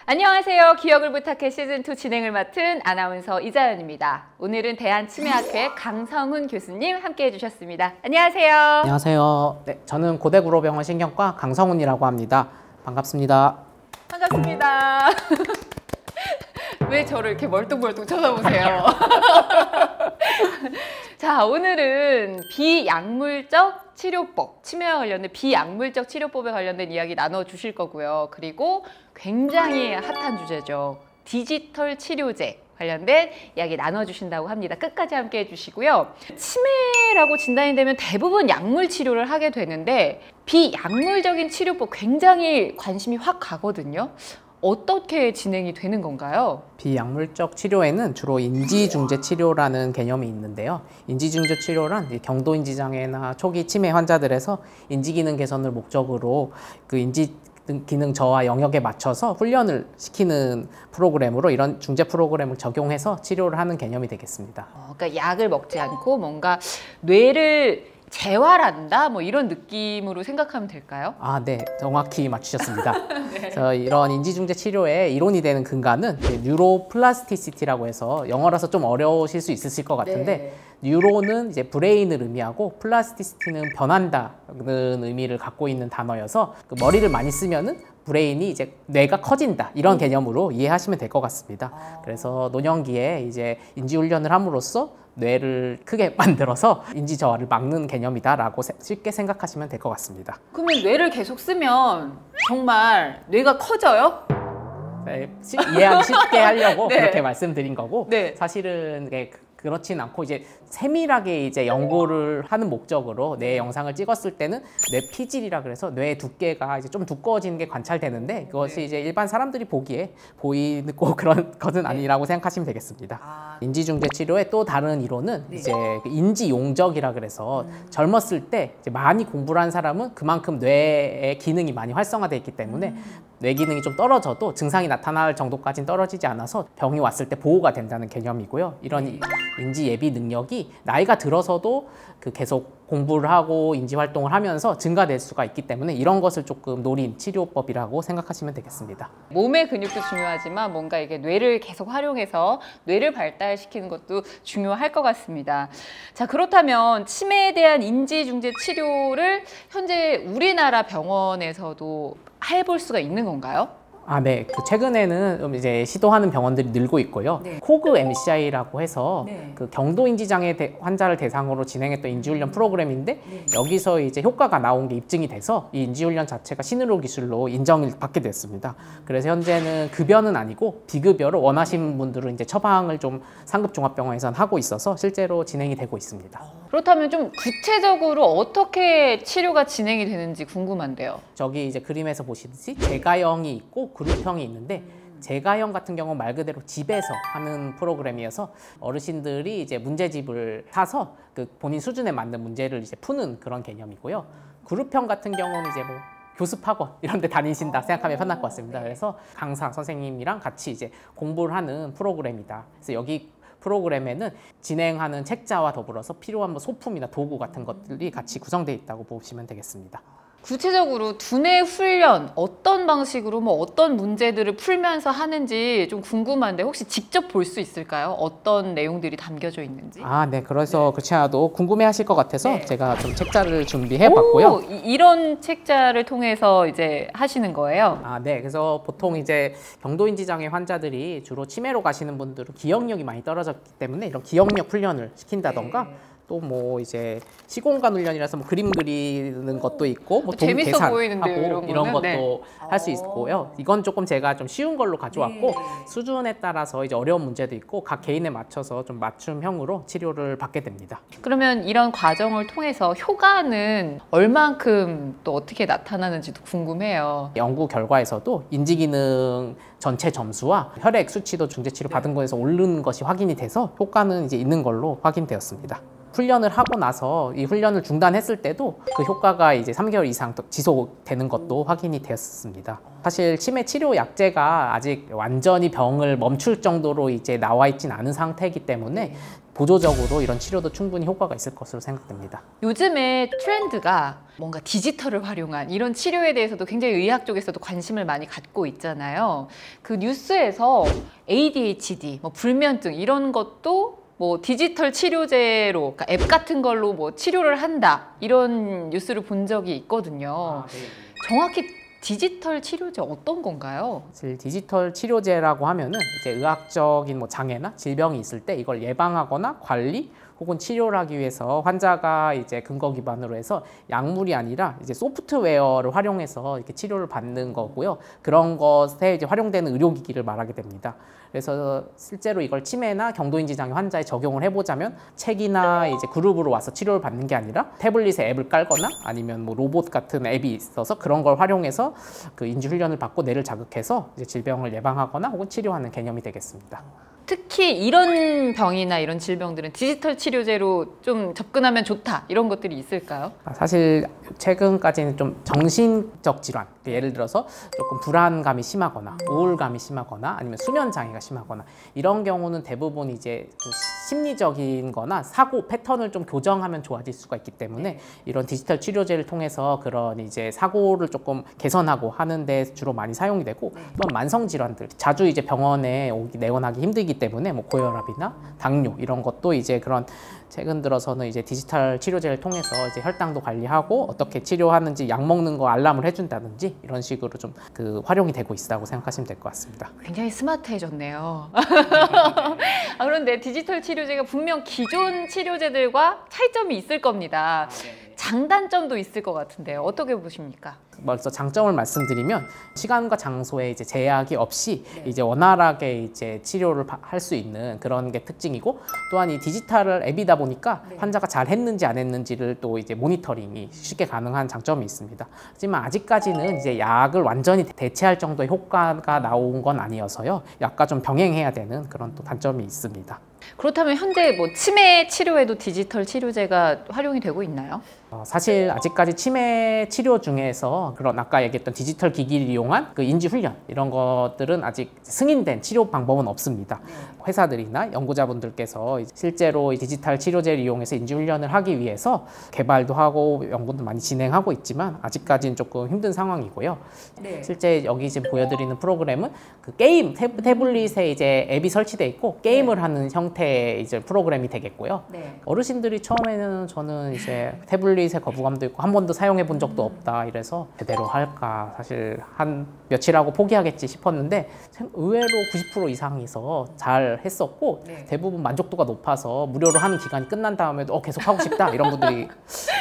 안녕하세요. 기억을 부탁해 시즌2 진행을 맡은 아나운서 이자연입니다. 오늘은 대한치매학회 강성훈 교수님 함께 해주셨습니다. 안녕하세요. 안녕하세요. 네, 저는 고대구로병원 신경과 강성훈이라고 합니다. 반갑습니다. 반갑습니다. 왜 저를 이렇게 멀뚱멀뚱 쳐다보세요? 자, 오늘은 비약물적 치료법, 치매와 관련된 비약물적 치료법에 관련된 이야기 나눠주실 거고요. 그리고 굉장히 핫한 주제죠. 디지털 치료제 관련된 이야기 나눠주신다고 합니다. 끝까지 함께 해주시고요. 치매라고 진단이 되면 대부분 약물 치료를 하게 되는데 비약물적인 치료법 굉장히 관심이 확 가거든요. 어떻게 진행이 되는 건가요? 비약물적 치료에는 주로 인지중재 치료라는 개념이 있는데요. 인지중재 치료란 경도인지장애나 초기 치매 환자들에서 인지기능 개선을 목적으로 그 인지기능 저하 영역에 맞춰서 훈련을 시키는 프로그램으로 이런 중재 프로그램을 적용해서 치료를 하는 개념이 되겠습니다. 그러니까 약을 먹지 않고 뭔가 뇌를 재활한다? 뭐 이런 느낌으로 생각하면 될까요? 네. 정확히 맞추셨습니다. 네. 그래서 이런 인지중재 치료의 이론이 되는 근간은 뉴로플라스티시티라고 해서 영어라서 좀 어려우실 수 있으실 것 같은데 네. 뉴로는 이제 브레인을 의미하고 플라스티시티는 변한다는 의미를 갖고 있는 단어여서 그 머리를 많이 쓰면은 브레인이 이제 뇌가 커진다 이런 개념으로 이해하시면 될 것 같습니다. 그래서 노년기에 이제 인지훈련을 함으로써 뇌를 크게 만들어서 인지 저하를 막는 개념이다라고 쉽게 생각하시면 될 것 같습니다. 그러면 뇌를 계속 쓰면 정말 뇌가 커져요? 네, 이해하기 쉽게 하려고 네. 그렇게 말씀드린 거고 네. 사실은 그렇진 않고 이제 세밀하게 이제 연구를 하는 목적으로 뇌 영상을 찍었을 때는 뇌 피질이라 그래서 뇌 두께가 이제 좀 두꺼워지는 게 관찰되는데 그것이 이제 일반 사람들이 보기에 보이고 그런 것은 아니라고 생각하시면 되겠습니다. 인지중재 치료의 또 다른 이론은 이제 인지 용적이라 그래서 젊었을 때 이제 많이 공부를 한 사람은 그만큼 뇌의 기능이 많이 활성화되어 있기 때문에 뇌 기능이 좀 떨어져도 증상이 나타날 정도까지는 떨어지지 않아서 병이 왔을 때 보호가 된다는 개념이고요. 이런 인지 예비 능력이 나이가 들어서도 계속 공부를 하고 인지 활동을 하면서 증가될 수가 있기 때문에 이런 것을 조금 노린 치료법이라고 생각하시면 되겠습니다. 몸의 근육도 중요하지만 뭔가 이게 뇌를 계속 활용해서 뇌를 발달시키는 것도 중요할 것 같습니다. 자, 그렇다면 치매에 대한 인지중재 치료를 현재 우리나라 병원에서도 해볼 수가 있는 건가요? 네. 최근에는 이제 시도하는 병원들이 늘고 있고요. 네. 코그 MCI라고 해서 그 경도인지장애 환자를 대상으로 진행했던 인지훈련 프로그램인데 여기서 이제 효과가 나온 게 입증이 돼서 이 인지훈련 자체가 신의료 기술로 인정을 받게 됐습니다. 그래서 현재는 급여는 아니고 비급여로 원하시는 분들은 이제 처방을 좀 상급종합병원에서는 하고 있어서 실제로 진행이 되고 있습니다. 그렇다면 좀 구체적으로 어떻게 치료가 진행이 되는지 궁금한데요. 저기 이제 그림에서 보시듯이 제가형이 있고 그룹형이 있는데 제가형 같은 경우는 말 그대로 집에서 하는 프로그램이어서 어르신들이 이제 문제집을 사서 본인 수준에 맞는 문제를 이제 푸는 그런 개념이고요. 그룹형 같은 경우는 이제 뭐 교습학원 이런 데 다니신다 생각하면 편할 것 같습니다. 그래서 강사 선생님이랑 같이 이제 공부를 하는 프로그램이다. 그래서 여기 프로그램에는 진행하는 책자와 더불어서 필요한 뭐 소품이나 도구 같은 것들이 같이 구성되어 있다고 보시면 되겠습니다. 구체적으로 두뇌 훈련 어떤 방식으로 뭐 어떤 문제들을 풀면서 하는지 좀 궁금한데 혹시 직접 볼 수 있을까요? 어떤 내용들이 담겨져 있는지? 네. 그래서 그렇지 않아도 궁금해하실 것 같아서 제가 좀 책자를 준비해봤고요. 이런 책자를 통해서 이제 하시는 거예요? 네. 그래서 보통 이제 경도인지장애 환자들이 주로 치매로 가시는 분들은 기억력이 많이 떨어졌기 때문에 이런 기억력 훈련을 시킨다던가 또 뭐 이제 시공간 훈련이라서 뭐 그림 그리는 것도 있고 뭐 돈 계산하고 이런 것도 할 수 있고요. 이건 조금 제가 좀 쉬운 걸로 가져왔고 수준에 따라서 이제 어려운 문제도 있고 각 개인에 맞춰서 좀 맞춤형으로 치료를 받게 됩니다. 그러면 이런 과정을 통해서 효과는 얼만큼 또 어떻게 나타나는지도 궁금해요. 연구 결과에서도 인지기능 전체 점수와 혈액 수치도 중재치료 받은 거에서 오르는 것이 확인이 돼서 효과는 이제 있는 걸로 확인되었습니다. 훈련을 하고 나서 이 훈련을 중단했을 때도 그 효과가 이제 3개월 이상 지속되는 것도 확인이 되었습니다. 사실 치매 치료 약제가 아직 완전히 병을 멈출 정도로 이제 나와 있진 않은 상태이기 때문에 보조적으로 이런 치료도 충분히 효과가 있을 것으로 생각됩니다. 요즘에 트렌드가 뭔가 디지털을 활용한 이런 치료에 대해서도 굉장히 의학 쪽에서도 관심을 많이 갖고 있잖아요. 그 뉴스에서 ADHD, 뭐 불면증 이런 것도 뭐 디지털 치료제로, 그러니까 앱 같은 걸로 뭐 치료를 한다 이런 뉴스를 본 적이 있거든요. 정확히 디지털 치료제 어떤 건가요? 사실 디지털 치료제라고 하면은 이제 의학적인 뭐 장애나 질병이 있을 때 이걸 예방하거나 관리 혹은 치료를 하기 위해서 환자가 이제 근거 기반으로 해서 약물이 아니라 이제 소프트웨어를 활용해서 이렇게 치료를 받는 거고요. 그런 것에 이제 활용되는 의료기기를 말하게 됩니다. 그래서 실제로 이걸 치매나 경도인지 장애 환자에 적용을 해보자면 책이나 이제 그룹으로 와서 치료를 받는 게 아니라 태블릿에 앱을 깔거나 아니면 뭐 로봇 같은 앱이 있어서 그런 걸 활용해서 그 인지 훈련을 받고 뇌를 자극해서 이제 질병을 예방하거나 혹은 치료하는 개념이 되겠습니다. 특히 이런 병이나 이런 질병들은 디지털 치료제로 좀 접근하면 좋다 이런 것들이 있을까요? 사실 최근까지는 좀 정신적 질환, 예를 들어서 조금 불안감이 심하거나 우울감이 심하거나 아니면 수면 장애가 심하거나 이런 경우는 대부분 이제 그 심리적인 거나 사고 패턴을 좀 교정하면 좋아질 수가 있기 때문에 이런 디지털 치료제를 통해서 그런 이제 사고를 조금 개선하고 하는 데 주로 많이 사용이 되고 또한 만성 질환들 자주 이제 병원에 내원하기 힘들기 때문에 뭐 고혈압이나 당뇨 이런 것도 이제 그런 최근 들어서는 이제 디지털 치료제를 통해서 이제 혈당도 관리하고 어떻게 치료하는지 약 먹는 거 알람을 해준다든지 이런 식으로 좀 그 활용이 되고 있다고 생각하시면 될 것 같습니다. 굉장히 스마트해졌네요. 그런데 디지털 치료제가 분명 기존 치료제들과 차이점이 있을 겁니다. 장단점도 있을 것 같은데요. 어떻게 보십니까? 먼저 장점을 말씀드리면 시간과 장소에 이제 제약이 없이 이제 원활하게 이제 치료를 할 수 있는 그런 게 특징이고 또한 이 디지털 앱이다 보니까 환자가 잘 했는지 안 했는지를 또 이제 모니터링이 쉽게 가능한 장점이 있습니다. 하지만 아직까지는 이제 약을 완전히 대체할 정도의 효과가 나온 건 아니어서요. 약과 좀 병행해야 되는 그런 또 단점이 있습니다. 그렇다면 현재 뭐 치매 치료에도 디지털 치료제가 활용이 되고 있나요? 사실 아직까지 치매 치료 중에서 그런 아까 얘기했던 디지털 기기를 이용한 그 인지 훈련 이런 것들은 아직 승인된 치료 방법은 없습니다. 회사들이나 연구자분들께서 실제로 이 디지털 치료제를 이용해서 인지 훈련을 하기 위해서 개발도 하고 연구도 많이 진행하고 있지만 아직까지는 조금 힘든 상황이고요. 실제 여기 지금 보여드리는 프로그램은 그 게임 태블릿에 이제 앱이 설치돼 있고 게임을 하는 형태의 이제 프로그램이 되겠고요. 어르신들이 처음에는 저는 이제 태블릿에 거부감도 있고 한 번도 사용해 본 적도 없다 이래서 제대로 할까 사실 한 며칠하고 포기하겠지 싶었는데 의외로 90% 이상이서 잘 했었고 대부분 만족도가 높아서 무료로 하는 기간이 끝난 다음에도 계속 하고 싶다 이런 분들이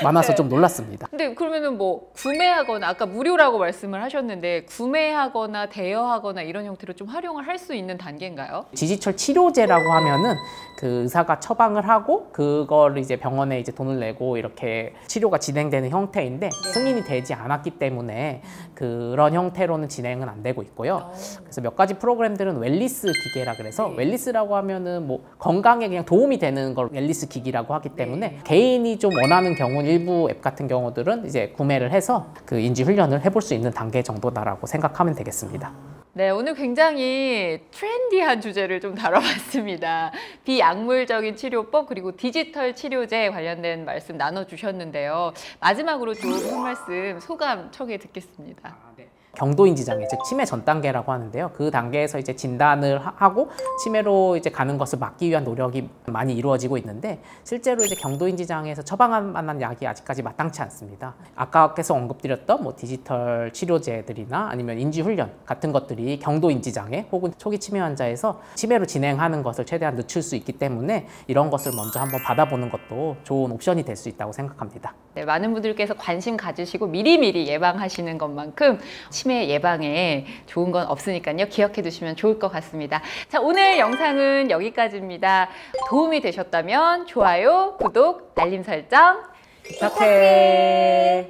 많아서 좀 놀랐습니다. 근데 그러면은 뭐 구매하거나 아까 무료라고 말씀을 하셨는데 구매하거나 대여하거나 이런 형태로 좀 활용을 할 수 있는 단계인가요? 디지털 치료제라고 하면은 그 의사가 처방을 하고 그걸 이제 병원에 이제 돈을 내고 이렇게 치료가 진행되는 형태인데 승인이 되지 않았기 때문에 그런 형태로는 진행은 안 되고 있고요. 그래서 몇 가지 프로그램들은 웰리스 기계라 그래서 웰리스라고 하면은 뭐 건강에 그냥 도움이 되는 걸 웰리스 기기라고 하기 때문에 개인이 좀 원하는 경우는 일부 앱 같은 경우들은 이제 구매를 해서 그 인지 훈련을 해볼 수 있는 단계 정도다라고 생각하면 되겠습니다. 네, 오늘 굉장히 트렌디한 주제를 좀 다뤄봤습니다. 비약물적인 치료법 그리고 디지털 치료제 관련된 말씀 나눠주셨는데요. 마지막으로 좀 한 말씀 소감 청해 듣겠습니다. 경도인지 장애, 즉 치매 전 단계라고 하는데요. 그 단계에서 이제 진단을 하고 치매로 이제 가는 것을 막기 위한 노력이 많이 이루어지고 있는데 실제로 이제 경도인지 장애에서 처방할 만한 약이 아직까지 마땅치 않습니다. 아까 계속 언급드렸던 뭐 디지털 치료제들이나 아니면 인지 훈련 같은 것들이 경도인지 장애 혹은 초기 치매 환자에서 치매로 진행하는 것을 최대한 늦출 수 있기 때문에 이런 것을 먼저 한번 받아보는 것도 좋은 옵션이 될 수 있다고 생각합니다. 네, 많은 분들께서 관심 가지시고 미리미리 예방하시는 것만큼 치매 예방에 좋은 건 없으니까요. 기억해 두시면 좋을 것 같습니다. 자, 오늘 영상은 여기까지입니다. 도움이 되셨다면 좋아요, 구독, 알림 설정 부탁해.